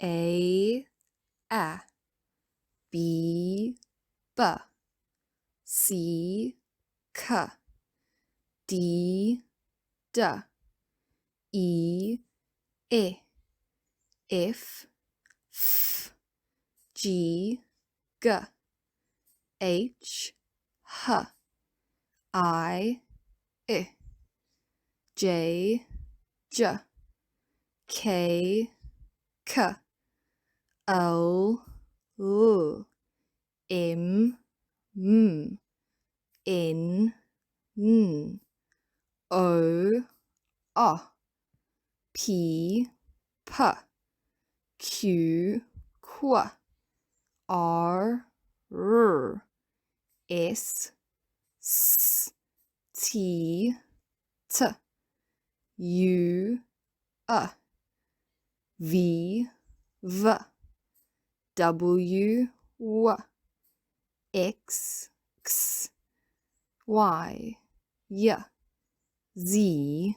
A, B, C, D, E, F, G, H, I, J, K, L, M, N, O, P, Q, R, S, T, U, V, W, X, Y, Z,